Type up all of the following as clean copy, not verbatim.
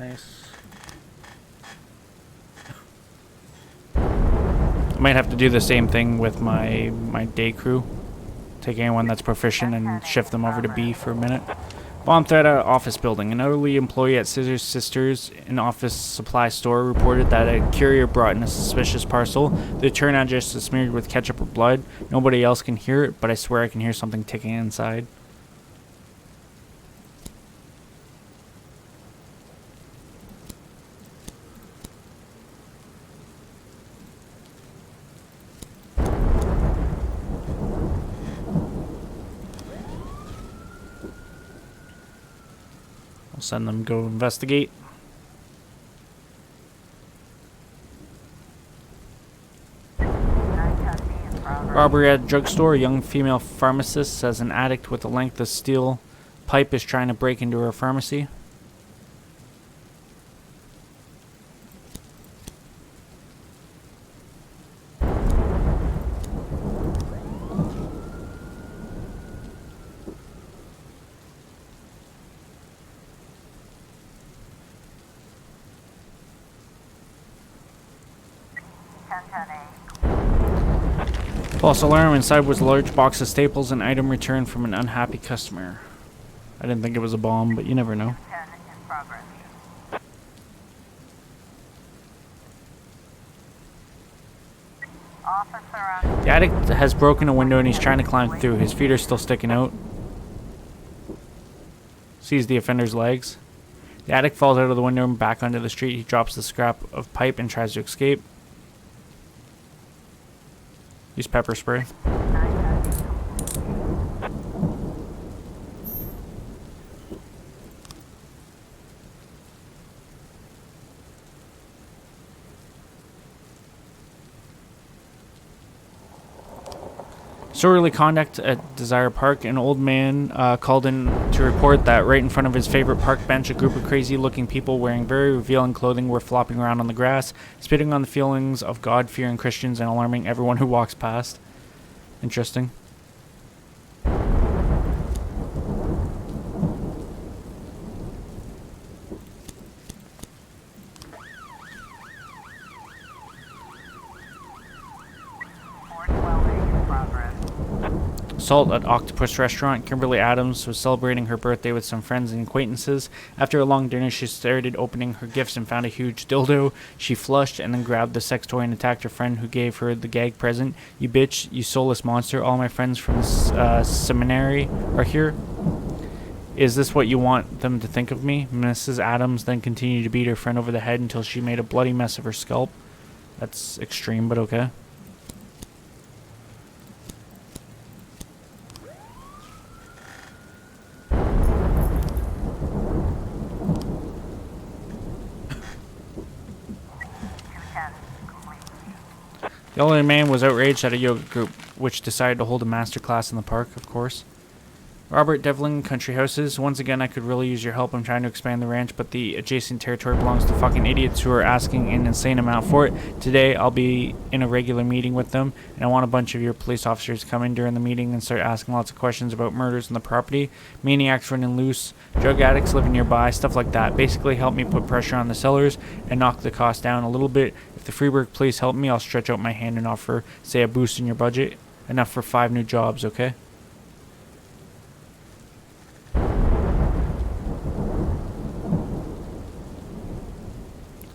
Nice. I might have to do the same thing with my day crew. Take anyone that's proficient and shift them over to B for a minute. Bomb threat at office building. An elderly employee at Scissors Sisters, an office supply store, reported that a courier brought in a suspicious parcel. The return address is smeared with ketchup or blood. Nobody else can hear it, but I swear I can hear something ticking inside. I'll send them go investigate. Robbery at a drugstore. A young female pharmacist says an addict with a length of steel pipe is trying to break into her pharmacy. False alarm. Inside was a large box of staples, an item returned from an unhappy customer. I didn't think it was a bomb, but you never know. The addict has broken a window and he's trying to climb through. His feet are still sticking out. Sees the offender's legs. The addict falls out of the window and back onto the street. He drops the scrap of pipe and tries to escape. Use pepper spray. Disorderly conduct at Desire Park. An old man called in to report that right in front of his favorite park bench, a group of crazy-looking people wearing very revealing clothing were flopping around on the grass, spitting on the feelings of God-fearing Christians and alarming everyone who walks past. Interesting. Assault at Octopus Restaurant. Kimberly Adams was celebrating her birthday with some friends and acquaintances. After a long dinner, she started opening her gifts and found a huge dildo. She flushed and then grabbed the sex toy and attacked her friend who gave her the gag present. You bitch, you soulless monster. All my friends from the seminary are here. Is this what you want them to think of me? Mrs. Adams then continued to beat her friend over the head until she made a bloody mess of her scalp. That's extreme, but okay. The elderly man was outraged at a yoga group, which decided to hold a master class in the park, of course. Robert Devlin, Country Houses. Once again, I could really use your help. I'm trying to expand the ranch, but the adjacent territory belongs to fucking idiots who are asking an insane amount for it. Today, I'll be in a regular meeting with them, and I want a bunch of your police officers to come in during the meeting and start asking lots of questions about murders on the property, maniacs running loose, drug addicts living nearby, stuff like that. Basically, help me put pressure on the sellers and knock the cost down a little bit. If the Freeburg police help me, I'll stretch out my hand and offer, say, a boost in your budget. Enough for 5 new jobs, okay?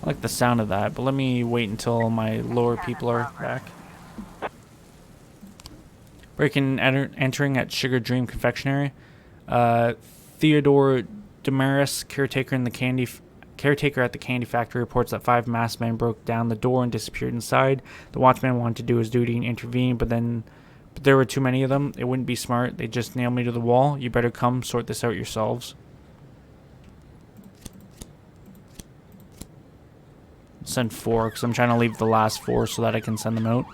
I like the sound of that, but let me wait until my lower people are back. Breaking and entering at Sugar Dream Confectionery. Theodore Damaris, caretaker at the candy factory, reports that 5 masked men broke down the door and disappeared inside. The watchman wanted to do his duty and intervene, but there were too many of them. It wouldn't be smart. They just nailed me to the wall. You better come sort this out yourselves. Send 4 because I'm trying to leave the last 4 so that I can send them out.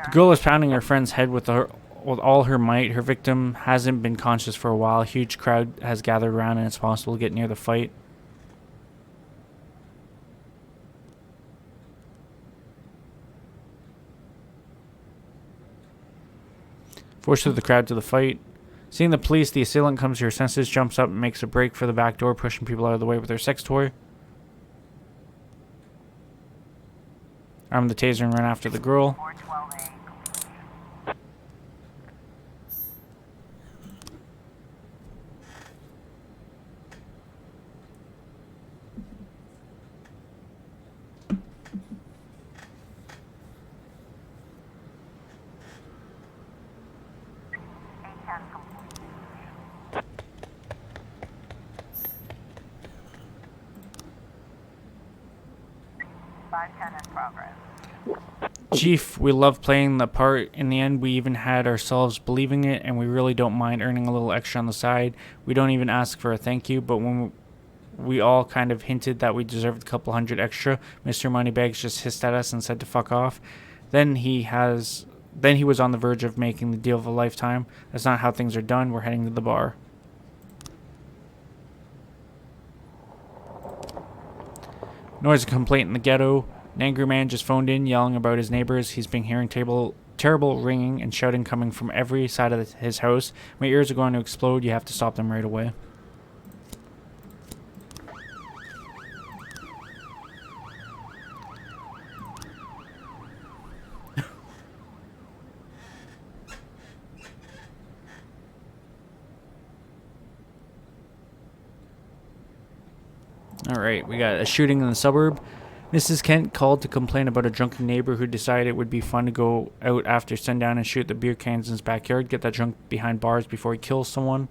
The girl is pounding her friend's head with all her might. Her victim hasn't been conscious for a while. A huge crowd has gathered around and it's possible to get near the fight. Forced through the crowd to the fight. Seeing the police, the assailant comes to her senses, jumps up, and makes a break for the back door, pushing people out of the way with her sex toy. Arm the taser and run after the girl. Chief, we love playing the part. In the end, we even had ourselves believing it, and we really don't mind earning a little extra on the side. We don't even ask for a thank you, but when we all kind of hinted that we deserved a couple hundred extra, Mr. Moneybags just hissed at us and said to fuck off. Then he was on the verge of making the deal of a lifetime. That's not how things are done. We're heading to the bar. Noise and complaint in the ghetto. An angry man just phoned in, yelling about his neighbors. He's been hearing terrible ringing and shouting coming from every side of his house. My ears are going to explode. You have to stop them right away. Alright, we got a shooting in the suburb. Mrs. Kent called to complain about a drunken neighbor who decided it would be fun to go out after sundown and shoot the beer cans in his backyard, get that drunk behind bars before he kills someone.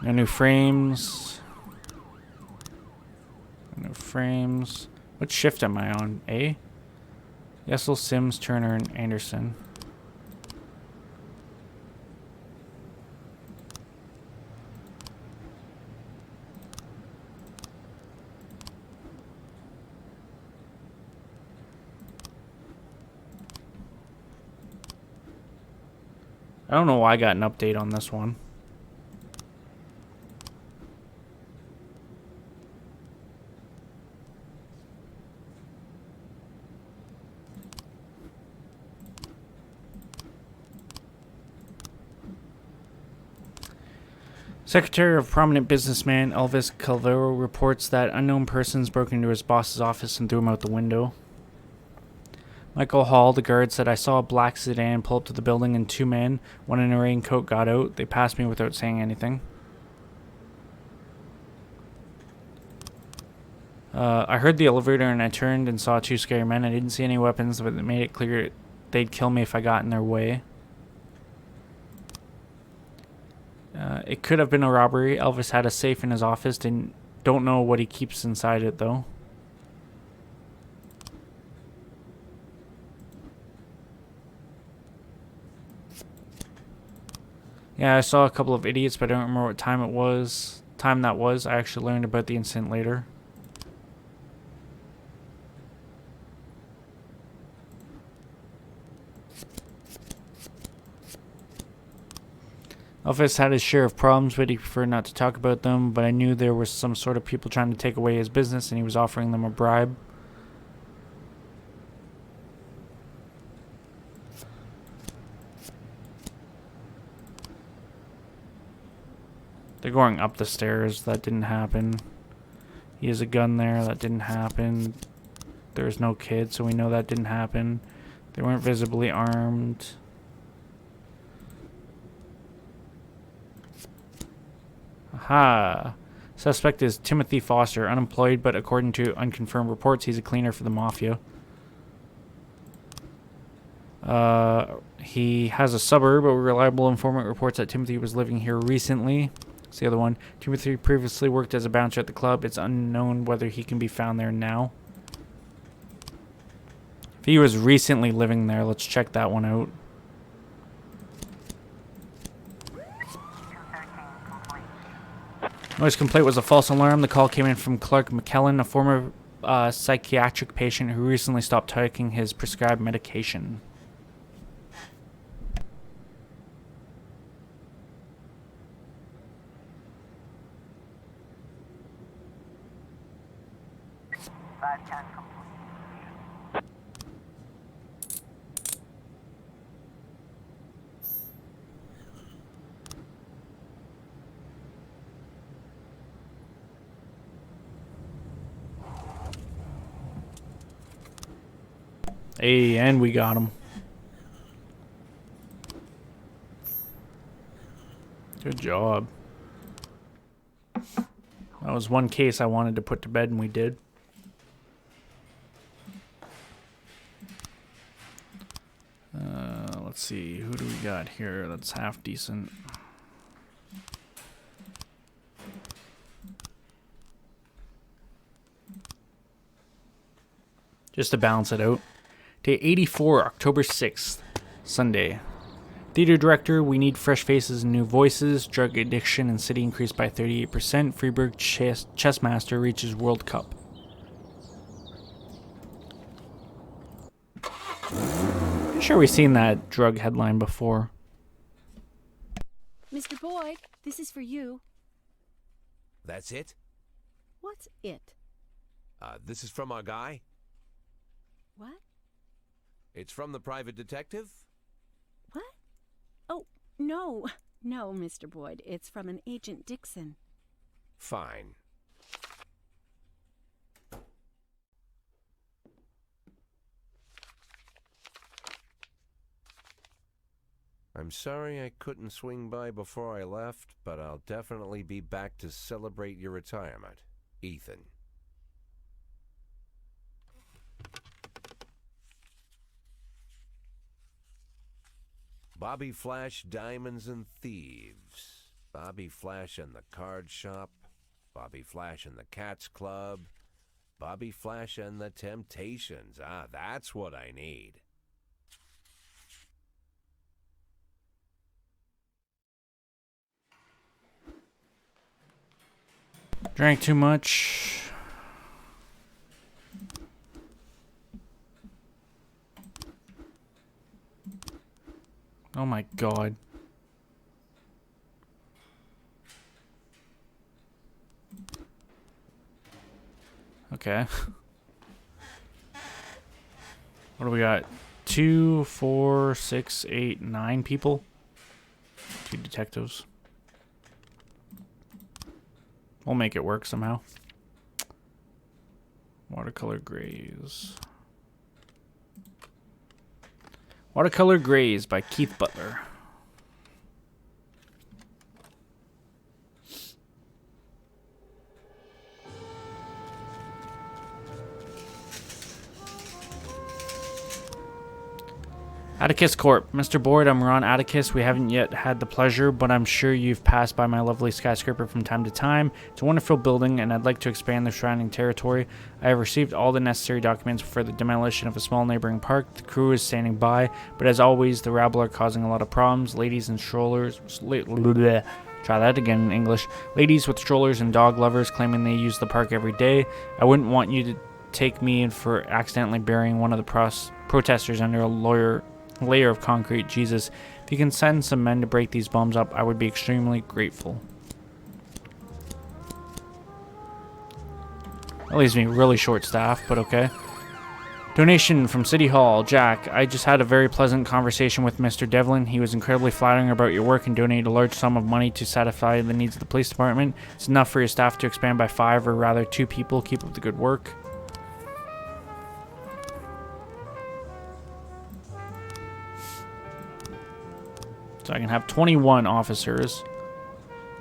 No new frames. No frames. What shift am I on? A? Yesel, Sims, Turner, and Anderson. I don't know why I got an update on this one. Secretary of prominent businessman Elvis Calvero reports that unknown persons broke into his boss's office and threw him out the window. Michael Hall, the guard, said, I saw a black sedan pull up to the building and two men, one in a raincoat, got out. They passed me without saying anything. I heard the elevator and I turned and saw two scary men. I didn't see any weapons, but it made it clear they'd kill me if I got in their way. It could have been a robbery. Elvis had a safe in his office. Don't know what he keeps inside it, though. Yeah, I saw a couple of idiots, but I don't remember what time that was. I actually learned about the incident later. Elvis had his share of problems, but he preferred not to talk about them. But I knew there was some sort of people trying to take away his business, and he was offering them a bribe. They're going up the stairs. That didn't happen. He has a gun there. That didn't happen. There's no kid, so we know that didn't happen. They weren't visibly armed. Aha. Suspect is Timothy Foster, unemployed, but according to unconfirmed reports, he's a cleaner for the mafia. He has a suburb, but a reliable informant reports that Timothy was living here recently. That's the other one. Timothy previously worked as a bouncer at the club. It's unknown whether he can be found there now. If he was recently living there, let's check that one out. Noise complaint was a false alarm. The call came in from Clark McKellen, a former psychiatric patient who recently stopped taking his prescribed medication. Hey, and we got him. Good job. That was one case I wanted to put to bed, and we did. Let's see. Who do we got here that's half decent? Just to balance it out. Day 84, October 6th, Sunday. Theater director, we need fresh faces and new voices. Drug addiction in city increased by 38%. Freeburg chess master reaches World Cup. I'm sure we've seen that drug headline before. Mr. Boyd, this is for you. That's it? What's it? This is from our guy? What? It's from the private detective? What? Oh, no. No, Mr. Boyd. It's from an Agent Dixon. Fine. I'm sorry I couldn't swing by before I left, but I'll definitely be back to celebrate your retirement. Ethan. Bobby Flash, Diamonds and Thieves. Bobby Flash and the Card Shop. Bobby Flash and the Cats Club. Bobby Flash and the Temptations. Ah, that's what I need. Drank too much. Oh my god. Okay. What do we got? 2, 4, 6, 8, 9 people? 2 detectives. We'll make it work somehow. Watercolor grays. Watercolor Grays by Keith Butler. Atticus Corp. Mr. Boyd, I'm Ron Atticus. We haven't yet had the pleasure, but I'm sure you've passed by my lovely skyscraper from time to time. It's a wonderful building, and I'd like to expand the surrounding territory. I have received all the necessary documents for the demolition of a small neighboring park. The crew is standing by, but as always, the rabble are causing a lot of problems. Ladies and strollers... Try that again in English. Ladies with strollers and dog lovers claiming they use the park every day. I wouldn't want you to take me in for accidentally burying one of the protesters under a layer of concrete. Jesus, if you can send some men to break these bombs up, I would be extremely grateful. That leaves me really short staff, but okay. Donation from City Hall. Jack, I just had a very pleasant conversation with Mr. Devlin. He was incredibly flattering about your work and donated a large sum of money to satisfy the needs of the police department. It's enough for your staff to expand by 5 or rather 2 people. Keep up the good work. So I can have 21 officers.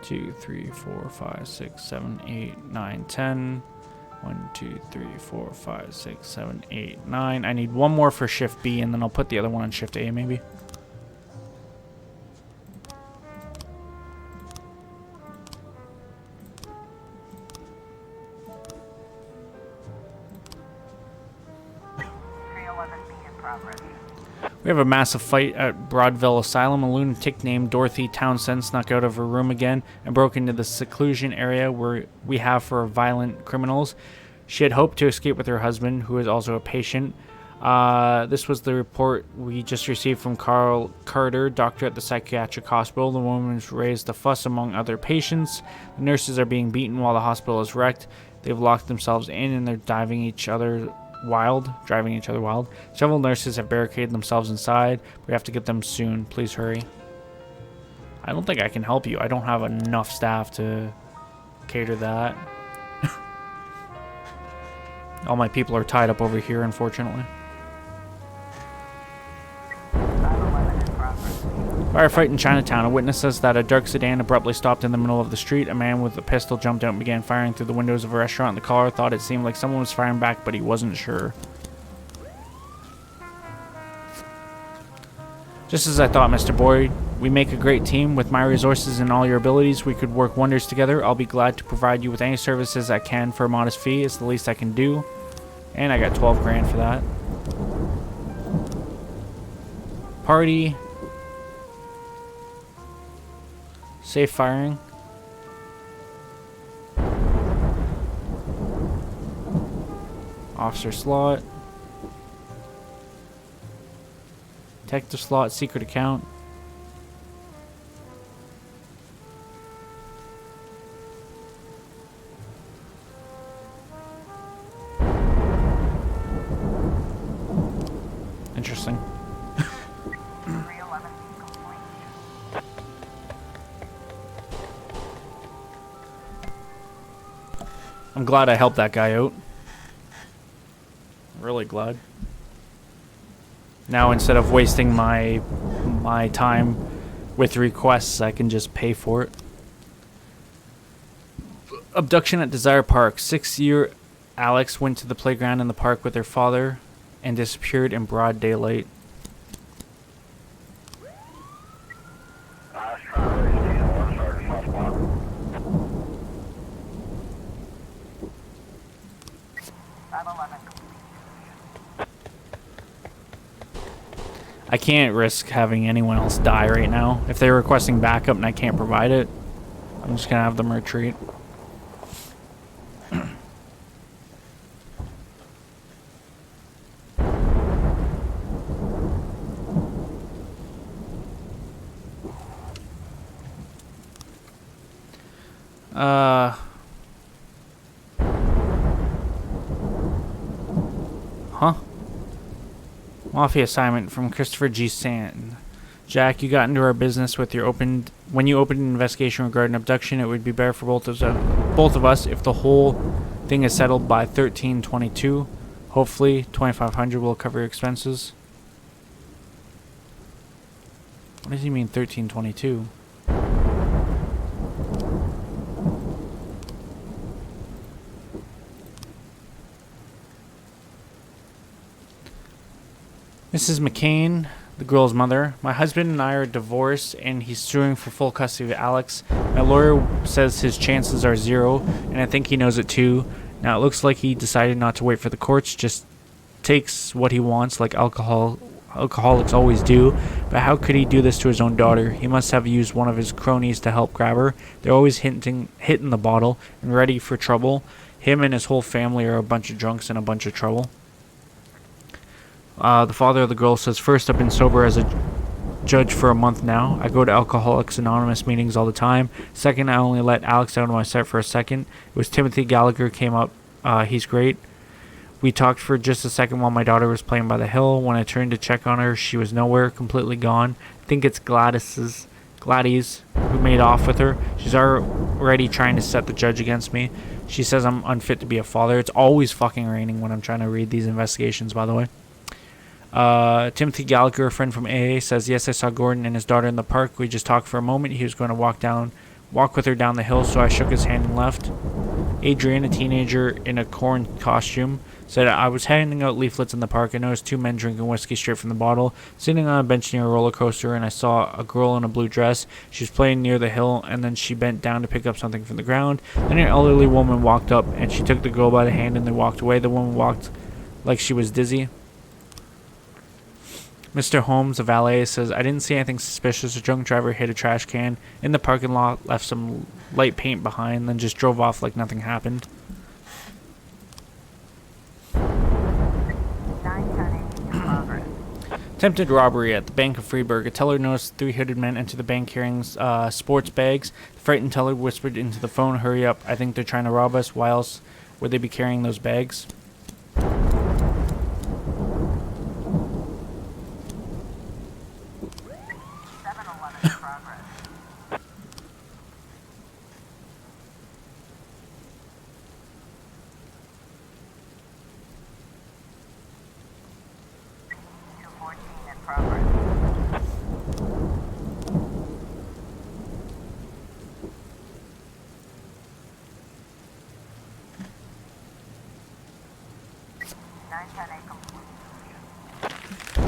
2, 3, 4, 5, 6, 7, 8, 9, 10. 1, 2, 3, 4, 5, 6, 7, 8, 9. I need one more for shift B, and then I'll put the other one on shift A, maybe. We have a massive fight at Broadville Asylum. A lunatic named Dorothy Townsend snuck out of her room again and broke into the seclusion area where we have for violent criminals. She had hoped to escape with her husband, who is also a patient. This was the report we just received from Carl Carter, doctor at the psychiatric hospital. The woman has raised a fuss among other patients. The nurses are being beaten while the hospital is wrecked. They've locked themselves in and they're driving each other wild. Several nurses have barricaded themselves inside. We have to get them soon. Please hurry. I don't think I can help you. I don't have enough staff to cater that. All my people are tied up over here, unfortunately. Firefight in Chinatown. A witness says that a dark sedan abruptly stopped in the middle of the street. A man with a pistol jumped out and began firing through the windows of a restaurant. The caller thought it seemed like someone was firing back, but he wasn't sure. Just as I thought, Mr. Boyd. We make a great team. With my resources and all your abilities, we could work wonders together. I'll be glad to provide you with any services I can for a modest fee. It's the least I can do. And I got 12 grand for that. Party. Safe firing. Officer slot. Detective slot, secret account. Interesting. I'm glad I helped that guy out. Really glad. Now instead of wasting my time with requests, I can just pay for it. Abduction at Desire Park. 6-year Alex went to the playground in the park with her father and disappeared in broad daylight. I can't risk having anyone else die right now. If they're requesting backup and I can't provide it, I'm just gonna have them retreat. Huh? Mafia assignment from Christopher G. Sand. Jack, you got into our business with your when you opened an investigation regarding abduction. It would be better for both of us if the whole thing is settled by 1322. Hopefully, 2500 will cover your expenses. What does he mean 1322? Mrs. McCain, the girl's mother. My husband and I are divorced, and he's suing for full custody of Alex. My lawyer says his chances are 0, and I think he knows it too. Now, it looks like he decided not to wait for the courts, just takes what he wants, like alcoholics always do. But how could he do this to his own daughter? He must have used one of his cronies to help grab her. They're always hitting the bottle and ready for trouble. Him and his whole family are a bunch of drunks and a bunch of trouble. The father of the girl says, first, I've been sober as a judge for a month now. I go to Alcoholics Anonymous meetings all the time. Second, I only let Alex out of my sight for a second. It was Timothy Gallagher came up. He's great. We talked for just a second while my daughter was playing by the hill. When I turned to check on her, she was nowhere, completely gone. I think it's Gladys who made off with her. She's already trying to set the judge against me. She says I'm unfit to be a father. It's always fucking raining when I'm trying to read these investigations, by the way. Timothy Gallagher, a friend from AA, says, yes, I saw Gordon and his daughter in the park. We just talked for a moment. He was going to walk with her down the hill, so I shook his hand and left. Adrian, a teenager in a corn costume, said, I was handing out leaflets in the park. I noticed 2 men drinking whiskey straight from the bottle, sitting on a bench near a roller coaster, and I saw a girl in a blue dress. She was playing near the hill, and then she bent down to pick up something from the ground. Then an elderly woman walked up, and she took the girl by the hand, and they walked away. The woman walked like she was dizzy. Mr. Holmes, a valet, says, I didn't see anything suspicious. A drunk driver hit a trash can in the parking lot, left some light paint behind, then just drove off like nothing happened. Attempted robbery at the Bank of Freeburg. A teller noticed 3 hooded men enter the bank carrying sports bags. The frightened teller whispered into the phone, hurry up, I think they're trying to rob us. Why else Would they be carrying those bags?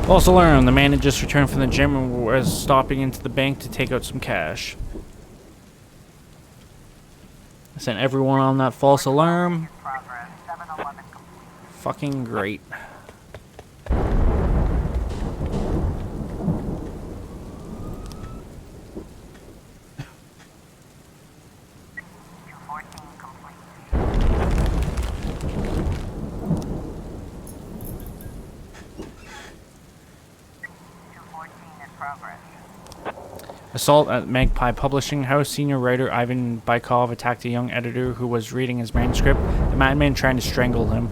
Also learned the man had just returned from the gym and was stopping into the bank to take out some cash. I sent everyone on that false alarm. Fucking great. Assault at Magpie Publishing House. Senior writer Ivan Bykov attacked a young editor who was reading his manuscript. The madman trying to strangle him.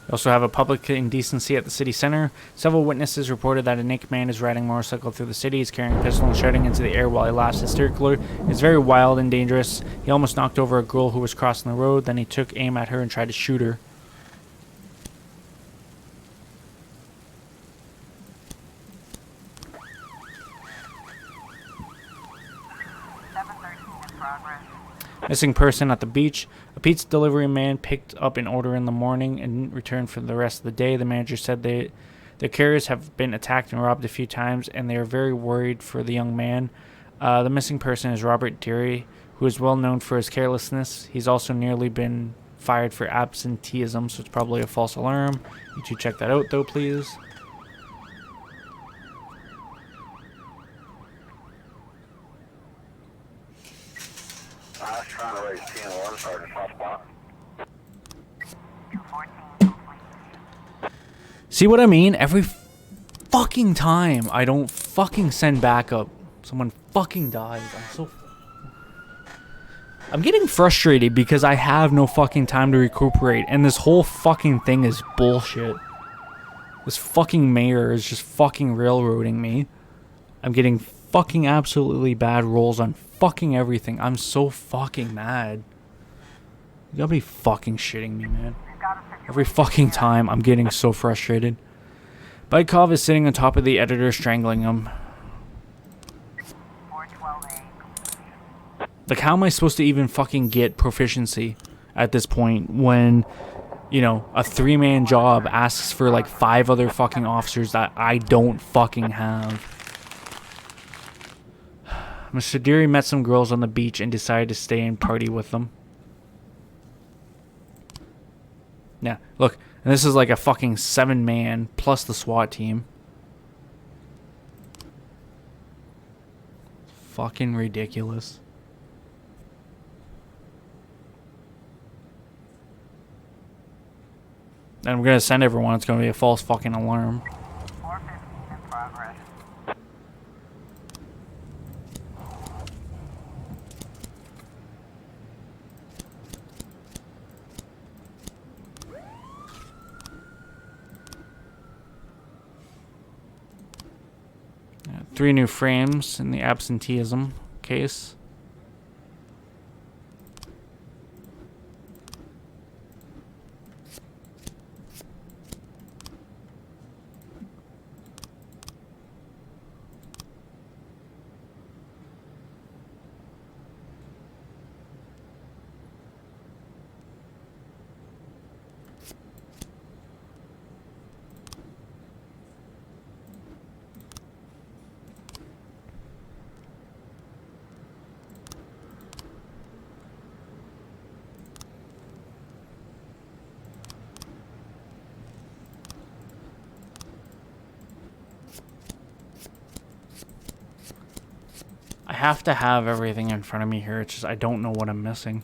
We also have a public indecency at the city center. Several witnesses reported that a naked man is riding a motorcycle through the city. He's carrying a pistol and shouting into the air while he laughs hysterically. It's very wild and dangerous. He almost knocked over a girl who was crossing the road. Then he took aim at her and tried to shoot her. Missing person at the beach. A pizza delivery man picked up an order in the morning and returned for the rest of the day. The manager said the carriers have been attacked and robbed a few times, and they are very worried for the young man. The missing person is Robert Deary, who is well known for his carelessness. He's also nearly been fired for absenteeism, so it's probably a false alarm. You two check that out, though, please. Trying to raise 10 1, Sergeant Hotspot. See what I mean? Every fucking time I don't fucking send backup, someone fucking dies. I'm getting frustrated because I have no fucking time to recuperate, and this whole fucking thing is bullshit. This fucking mayor is just fucking railroading me. I'm getting fucking absolutely bad rolls on fucking everything. I'm so fucking mad. You gotta be fucking shitting me, man. Every fucking time I'm getting so frustrated. Bykov is sitting on top of the editor, strangling him. Like, how am I supposed to even fucking get proficiency at this point when, you know, a 3-man job asks for like 5 other fucking officers that I don't fucking have? Mr. Deary met some girls on the beach and decided to stay and party with them. Yeah, look, and this is like a fucking 7-man plus the SWAT team. Fucking ridiculous. And I'm gonna send everyone. It's gonna be a false fucking alarm. 415 in progress. Yeah, 3 new frames in the absenteeism case. I have to have everything in front of me here. It's just I don't know what I'm missing.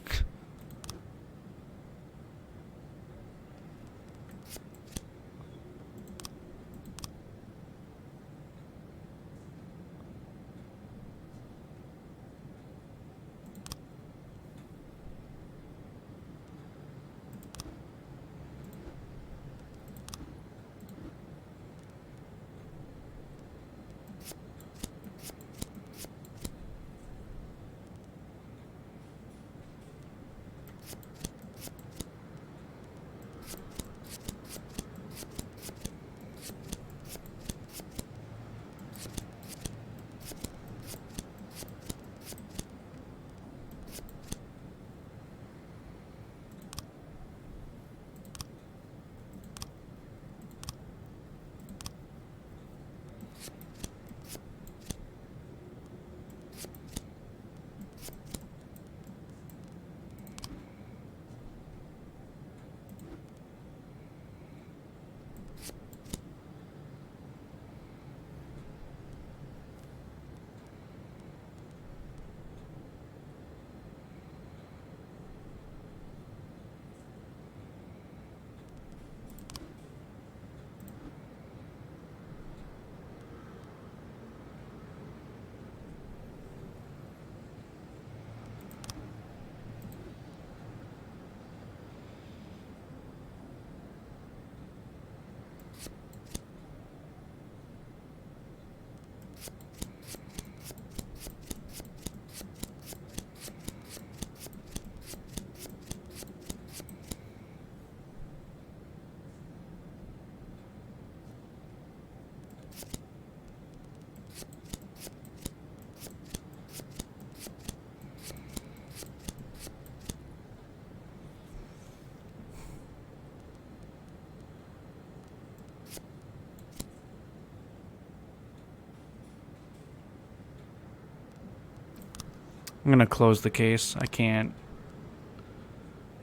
I'm gonna close the case. I can't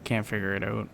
figure it out.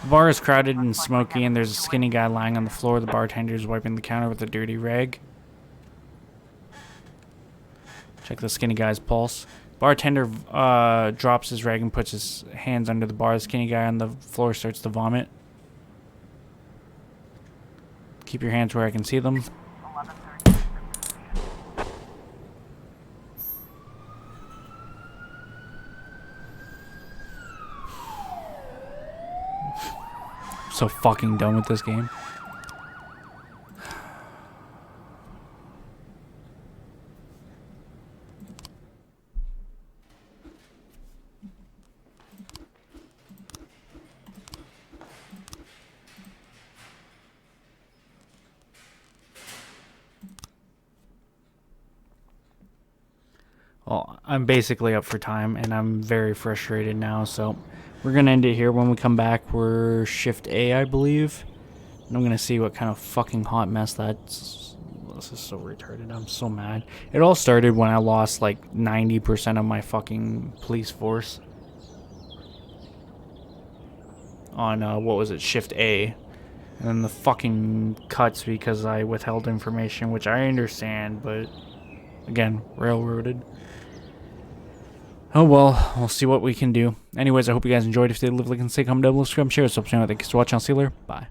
The bar is crowded and smoky, and there's a skinny guy lying on the floor. The bartender is wiping the counter with a dirty rag. Check the skinny guy's pulse. Bartender drops his rag and puts his hands under the bar. The skinny guy on the floor starts to vomit. Keep your hands where I can see them. So fucking done with this game. Well, I'm basically up for time, and I'm very frustrated now, so we're going to end it here. When we come back, we're Shift A, I believe. And I'm going to see what kind of fucking hot mess that's... This is so retarded. I'm so mad. It all started when I lost, like, 90% of my fucking police force. On, what was it, Shift A. And then the fucking cuts because I withheld information, which I understand, but... Again, railroaded. Oh well, we'll see what we can do. Anyways, I hope you guys enjoyed. If you did, leave a like and say, comment down below, subscribe, share, subscribe. Thanks for watching. I'll see you later. Bye.